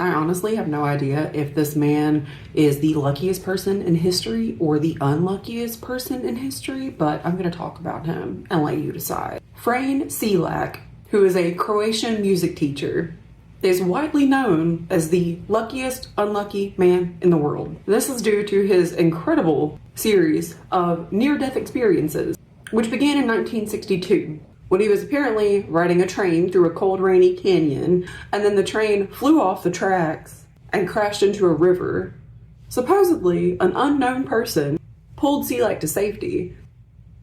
I honestly have no idea if this man is the luckiest person in history or the unluckiest person in history, but I'm going to talk about him and let you decide. Frane Selak, who is a Croatian music teacher, is widely known as the luckiest unlucky man in the world. This is due to his incredible series of near-death experiences, which began in 1962. When he was apparently riding a train through a cold, rainy canyon, and then the train flew off the tracks and crashed into a river. Supposedly, an unknown person pulled Selak to safety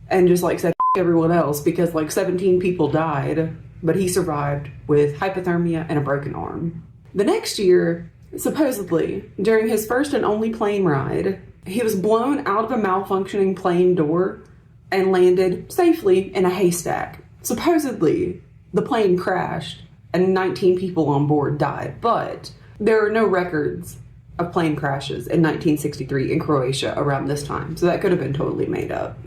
and just said everyone else because 17 people died, but he survived with hypothermia and a broken arm. The next year, supposedly, during his first and only plane ride, he was blown out of a malfunctioning plane door and landed safely in a haystack. Supposedly, the plane crashed and 19 people on board died, but there are no records of plane crashes in 1963 in Croatia around this time, so that could have been totally made up.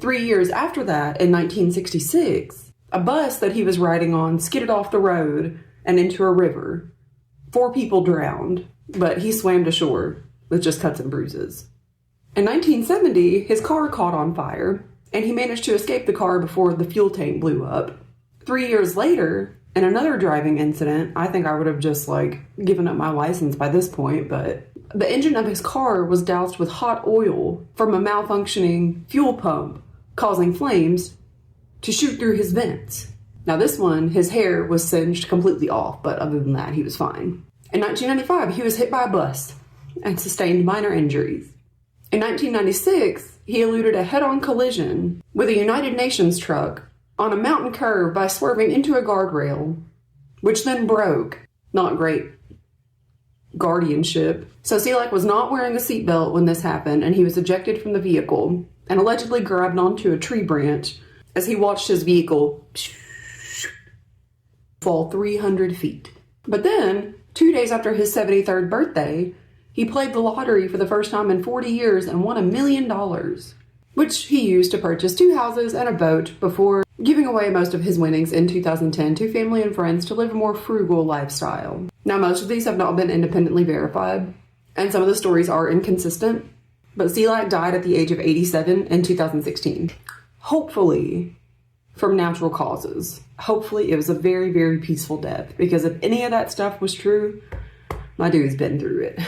3 years after that, in 1966, a bus that he was riding on skidded off the road and into a river. 4 people drowned, but he swam to shore with just cuts and bruises. In 1970, his car caught on fire, and he managed to escape the car before the fuel tank blew up. 3 years later, in another driving incident, I think I would have just given up my license by this point, but the engine of his car was doused with hot oil from a malfunctioning fuel pump, causing flames to shoot through his vents. Now this one, his hair was singed completely off, but other than that, he was fine. In 1995, he was hit by a bus and sustained minor injuries. In 1996, he eluded a head-on collision with a United Nations truck on a mountain curve by swerving into a guardrail, which then broke. Not great guardianship. So Selak was not wearing a seatbelt when this happened, and he was ejected from the vehicle and allegedly grabbed onto a tree branch as he watched his vehicle fall 300 feet. But then, 2 days after his 73rd birthday, he played the lottery for the first time in 40 years and won $1 million, which he used to purchase 2 houses and a boat before giving away most of his winnings in 2010 to family and friends to live a more frugal lifestyle. Now, most of these have not been independently verified, and some of the stories are inconsistent, but Selak died at the age of 87 in 2016. Hopefully from natural causes. Hopefully it was a very, very peaceful death, because if any of that stuff was true, my dude's been through it.